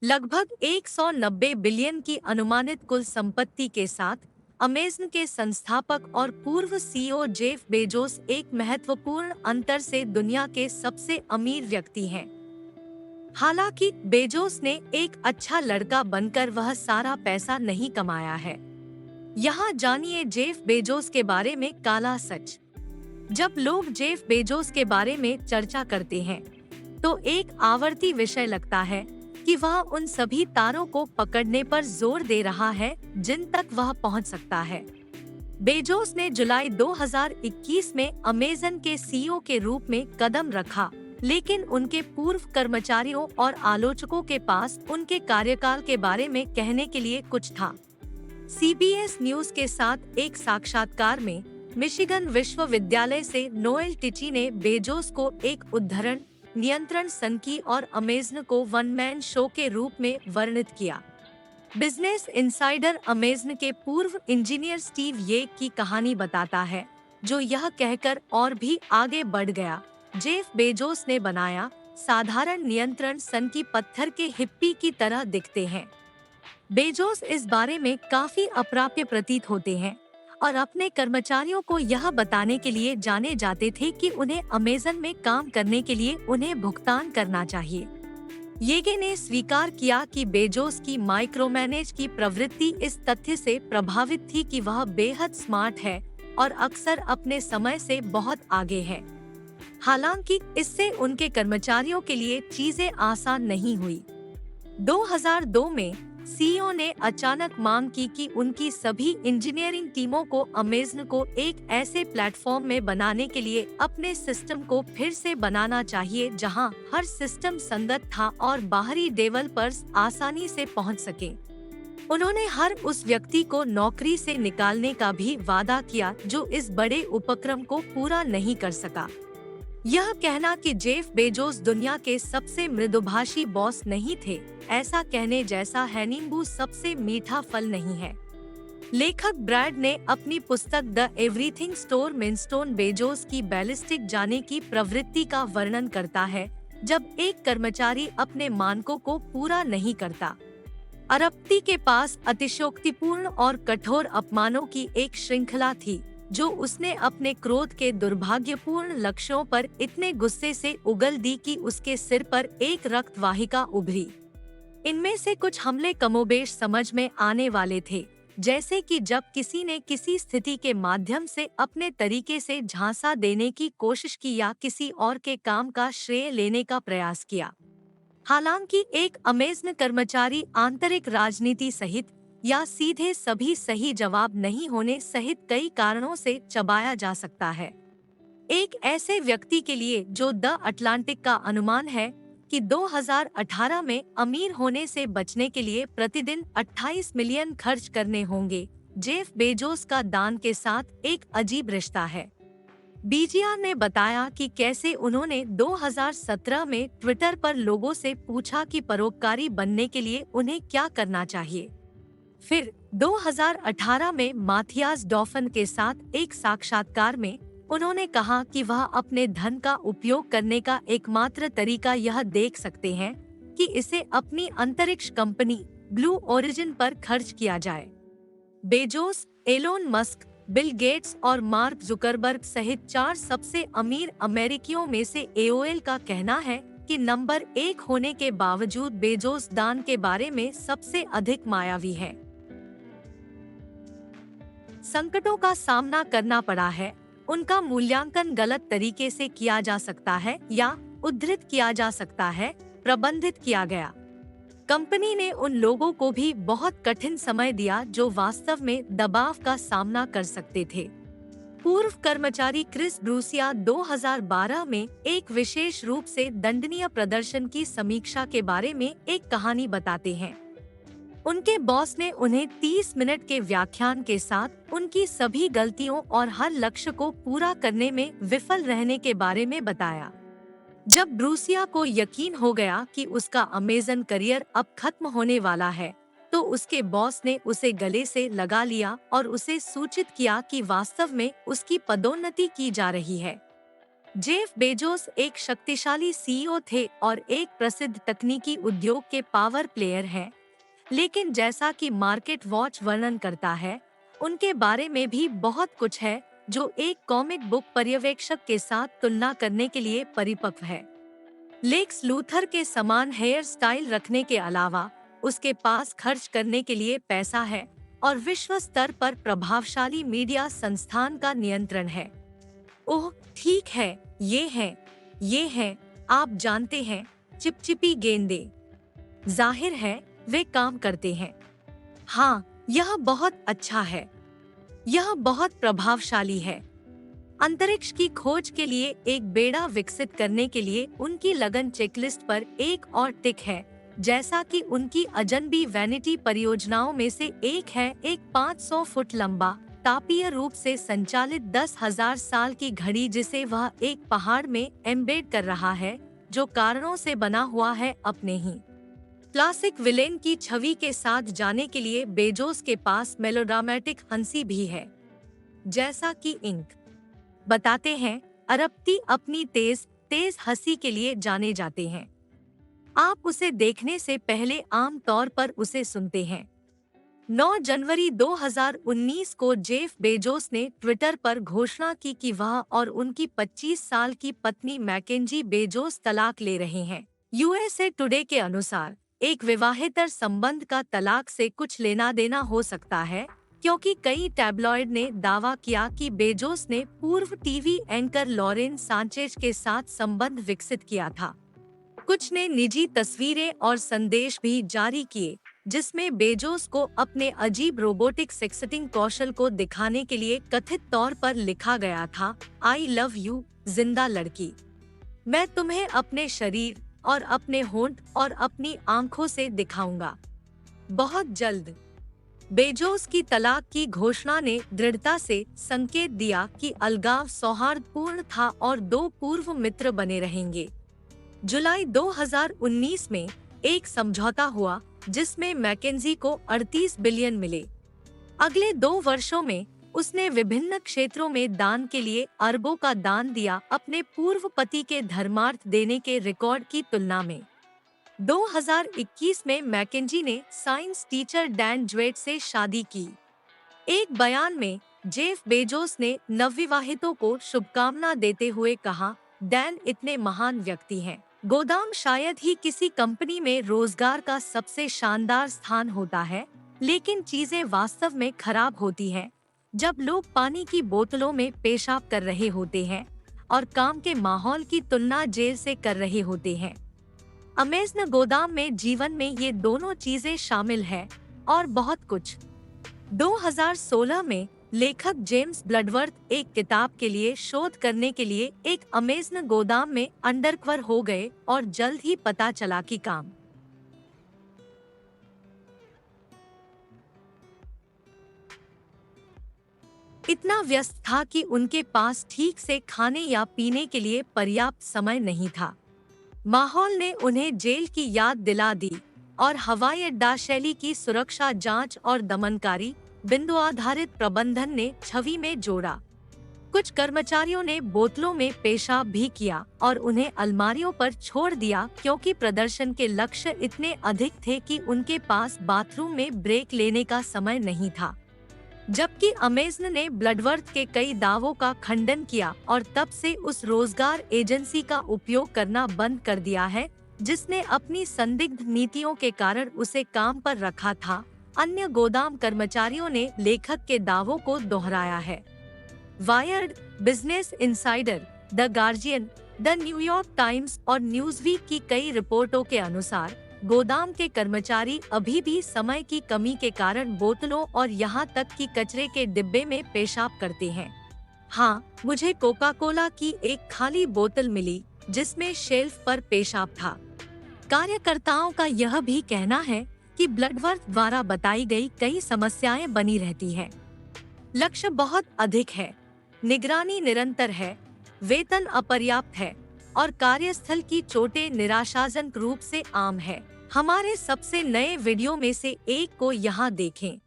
लगभग 190 बिलियन की अनुमानित कुल संपत्ति के साथ अमेज़न के संस्थापक और पूर्व सीईओ जेफ बेजोस एक महत्वपूर्ण अंतर से दुनिया के सबसे अमीर व्यक्ति हैं। हालांकि बेजोस ने एक अच्छा लड़का बनकर वह सारा पैसा नहीं कमाया है। यहाँ जानिए जेफ बेजोस के बारे में काला सच। जब लोग जेफ बेजोस के बारे में चर्चा करते हैं, तो एक आवर्ती विषय लगता है कि वह उन सभी तारों को पकड़ने पर जोर दे रहा है जिन तक वह पहुंच सकता है। बेजोस ने जुलाई 2021 में अमेज़न के सीईओ के रूप में कदम रखा, लेकिन उनके पूर्व कर्मचारियों और आलोचकों के पास उनके कार्यकाल के बारे में कहने के लिए कुछ था। सीबीएस न्यूज के साथ एक साक्षात्कार में मिशिगन विश्वविद्यालय से नोएल टिची ने बेजोस को एक उद्धरण, नियंत्रण सनकी और अमेज़न को वन मैन शो के रूप में वर्णित किया। बिजनेस इनसाइडर अमेज़न के पूर्व इंजीनियर स्टीव ये की कहानी बताता है, जो यह कहकर और भी आगे बढ़ गया, जेफ बेजोस ने बनाया साधारण नियंत्रण सनकी पत्थर के हिप्पी की तरह दिखते हैं। बेजोस इस बारे में काफी अप्राप्य प्रतीत होते हैं और अपने कर्मचारियों को यह बताने के लिए जाने जाते थे कि उन्हें अमेज़न में काम करने के लिए उन्हें भुगतान करना चाहिए। येगे ने स्वीकार किया कि बेजोस की माइक्रोमैनेज की प्रवृत्ति इस तथ्य से प्रभावित थी कि वह बेहद स्मार्ट है और अक्सर अपने समय से बहुत आगे है। हालांकि इससे उनके कर्मचारियों के लिए चीजें आसान नहीं हुई। 2002 में सीईओ ने अचानक मांग की कि उनकी सभी इंजीनियरिंग टीमों को अमेज़न को एक ऐसे प्लेटफॉर्म में बनाने के लिए अपने सिस्टम को फिर से बनाना चाहिए जहां हर सिस्टम संगत था और बाहरी डेवलपर्स आसानी से पहुंच सके। उन्होंने हर उस व्यक्ति को नौकरी से निकालने का भी वादा किया जो इस बड़े उपक्रम को पूरा नहीं कर सका। यह कहना कि जेफ बेजोस दुनिया के सबसे मृदुभाषी बॉस नहीं थे, ऐसा कहने जैसा है नींबू सबसे मीठा फल नहीं है। लेखक ब्रैड ने अपनी पुस्तक द एवरीथिंग स्टोर मिनस्टोन बेजोस की बैलिस्टिक जाने की प्रवृत्ति का वर्णन करता है, जब एक कर्मचारी अपने मानकों को पूरा नहीं करता। अरबती के पास अतिशयोक्तिपूर्ण और कठोर अपमानों की एक श्रृंखला थी, जो उसने अपने क्रोध के दुर्भाग्यपूर्ण लक्ष्यों पर इतने गुस्से से उगल दी कि उसके सिर पर एक रक्त वाहिका उभरी। इनमें से कुछ हमले कमोबेश समझ में आने वाले थे, जैसे कि जब किसी ने किसी स्थिति के माध्यम से अपने तरीके से झांसा देने की कोशिश की या किसी और के काम का श्रेय लेने का प्रयास किया। हालांकि एक अमेज़न कर्मचारी आंतरिक राजनीति सहित या सीधे सभी सही जवाब नहीं होने सहित कई कारणों से चबाया जा सकता है। एक ऐसे व्यक्ति के लिए जो द अटलांटिक का अनुमान है कि 2018 में अमीर होने से बचने के लिए प्रतिदिन 28 मिलियन खर्च करने होंगे, जेफ बेजोस का दान के साथ एक अजीब रिश्ता है। बीजीआर ने बताया कि कैसे उन्होंने 2017 में ट्विटर पर लोगों से पूछा कि परोपकारी बनने के लिए उन्हें क्या करना चाहिए। फिर 2018 में माथियास डॉफन के साथ एक साक्षात्कार में उन्होंने कहा कि वह अपने धन का उपयोग करने का एकमात्र तरीका यह देख सकते हैं कि इसे अपनी अंतरिक्ष कंपनी ब्लू ओरिजिन पर खर्च किया जाए। Bezos, Elon Musk, Bill Gates और मार्क जुकरबर्ग सहित 4 सबसे अमीर अमेरिकियों में से एओएल का कहना है कि नंबर 1 होने के बावजूद बेजोस दान के बारे में सबसे अधिक मायावी है। संकटों का सामना करना पड़ा है, उनका मूल्यांकन गलत तरीके से किया जा सकता है या उद्धृत किया जा सकता है, प्रबंधित किया गया। कंपनी ने उन लोगों को भी बहुत कठिन समय दिया जो वास्तव में दबाव का सामना कर सकते थे। पूर्व कर्मचारी क्रिस ब्रूसिया 2012 में एक विशेष रूप से दंडनीय प्रदर्शन की समीक्षा के बारे में एक कहानी बताते हैं। उनके बॉस ने उन्हें 30 मिनट के व्याख्यान के साथ उनकी सभी गलतियों और हर लक्ष्य को पूरा करने में विफल रहने के बारे में बताया। जब ब्रूसिया को यकीन हो गया कि उसका अमेज़न करियर अब खत्म होने वाला है, तो उसके बॉस ने उसे गले से लगा लिया और उसे सूचित किया कि वास्तव में उसकी पदोन्नति की जा रही है। जेफ बेजोस एक शक्तिशाली सीईओ थे और एक प्रसिद्ध तकनीकी उद्योग के पावर प्लेयर हैं। लेकिन जैसा कि मार्केट वॉच वर्णन करता है, उनके बारे में भी बहुत कुछ है जो एक कॉमिक बुक पर्यवेक्षक के साथ तुलना करने के लिए परिपक्व है। लेक्स लूथर के समान हेयर स्टाइल रखने के अलावा उसके पास खर्च करने के लिए पैसा है और विश्व स्तर पर प्रभावशाली मीडिया संस्थान का नियंत्रण है। ओह ठीक है, ये है, आप जानते हैं, चिपचिपी गेंदें। जाहिर है वे काम करते हैं। हाँ, यह बहुत अच्छा है। यह बहुत प्रभावशाली है। अंतरिक्ष की खोज के लिए एक बेड़ा विकसित करने के लिए उनकी लगन चेकलिस्ट पर एक और टिक है, जैसा कि उनकी अजनबी वैनिटी परियोजनाओं में से एक है एक 500 फुट लंबा तापीय रूप से संचालित 10,000 साल की घड़ी जिसे वह एक पहाड़ में एम्बेड कर रहा है, जो कारणों से बना हुआ है अपने ही क्लासिक विलेन की छवि के साथ जाने के लिए बेजोस के पास मेलोड्रामेटिक हंसी भी है। जैसा कि इंक बताते हैं, अरबती अपनी तेज तेज हंसी के लिए जाने जाते हैं। आप उसे देखने से पहले आम तौर पर उसे सुनते हैं। 9 जनवरी 2019 को जेफ बेजोस ने ट्विटर पर घोषणा की कि वह और उनकी 25 साल की पत्नी मैकेंजी बेजोस तलाक ले रहे हैं। यूएसए टुडे के अनुसार एक विवाहेतर संबंध का तलाक से कुछ लेना देना हो सकता है, क्योंकि कई टैबलॉइड ने दावा किया कि बेजोस ने पूर्व टीवी एंकर लॉरेन सांचेज के साथ संबंध विकसित किया था। कुछ ने निजी तस्वीरें और संदेश भी जारी किए, जिसमें बेजोस को अपने अजीब रोबोटिक सेक्सटिंग कौशल को दिखाने के लिए कथित तौर पर लिखा गया था, आई लव यू जिंदा लड़की, मैं तुम्हें अपने शरीर और अपने होंठ और अपनी आंखों से दिखाऊंगा बहुत जल्द। बेजोस की तलाक की घोषणा ने दृढ़ता से संकेत दिया कि अलगाव सौहार्दपूर्ण था और 2 पूर्व मित्र बने रहेंगे। जुलाई 2019 में एक समझौता हुआ जिसमें मैकेंजी को 38 बिलियन मिले। अगले 2 वर्षों में उसने विभिन्न क्षेत्रों में दान के लिए अरबों का दान दिया, अपने पूर्व पति के धर्मार्थ देने के रिकॉर्ड की तुलना में। 2021 में मैकेंजी ने साइंस टीचर डैन ज्वेट से शादी की। एक बयान में जेफ बेजोस ने नवविवाहितों को शुभकामना देते हुए कहा, डैन इतने महान व्यक्ति हैं। गोदाम शायद ही किसी कंपनी में रोजगार का सबसे शानदार स्थान होता है, लेकिन चीजें वास्तव में खराब होती हैं जब लोग पानी की बोतलों में पेशाब कर रहे होते हैं और काम के माहौल की तुलना जेल से कर रहे होते हैं। अमेज़न गोदाम में जीवन में ये दोनों चीजें शामिल हैं और बहुत कुछ। 2016 में लेखक जेम्स ब्लडवर्थ एक किताब के लिए शोध करने के लिए एक अमेज़न गोदाम में अंडरकवर हो गए और जल्द ही पता चला कि काम इतना व्यस्त था कि उनके पास ठीक से खाने या पीने के लिए पर्याप्त समय नहीं था। माहौल ने उन्हें जेल की याद दिला दी और हवाई अड्डा शैली की सुरक्षा जांच और दमनकारी बिंदु आधारित प्रबंधन ने छवि में जोड़ा। कुछ कर्मचारियों ने बोतलों में पेशाब भी किया और उन्हें अलमारियों पर छोड़ दिया क्योंकि प्रदर्शन के लक्ष्य इतने अधिक थे कि उनके पास बाथरूम में ब्रेक लेने का समय नहीं था। जबकि अमेज़न ने ब्लडवर्थ के कई दावों का खंडन किया और तब से उस रोजगार एजेंसी का उपयोग करना बंद कर दिया है जिसने अपनी संदिग्ध नीतियों के कारण उसे काम पर रखा था। अन्य गोदाम कर्मचारियों ने लेखक के दावों को दोहराया है। Wired, business insider, the guardian, the New York times और न्यूज़वीक की कई रिपोर्टों के अनुसार गोदाम के कर्मचारी अभी भी समय की कमी के कारण बोतलों और यहाँ तक कि कचरे के डिब्बे में पेशाब करते हैं। हाँ, मुझे कोका कोला की एक खाली बोतल मिली जिसमें शेल्फ पर पेशाब था। कार्यकर्ताओं का यह भी कहना है कि ब्लडवर्थ द्वारा बताई गई कई समस्याएं बनी रहती हैं। लक्ष्य बहुत अधिक है, निगरानी निरंतर है, वेतन अपर्याप्त है और कार्यस्थल की चोटें निराशाजनक रूप से आम है। हमारे सबसे नए वीडियो में से एक को यहाँ देखें।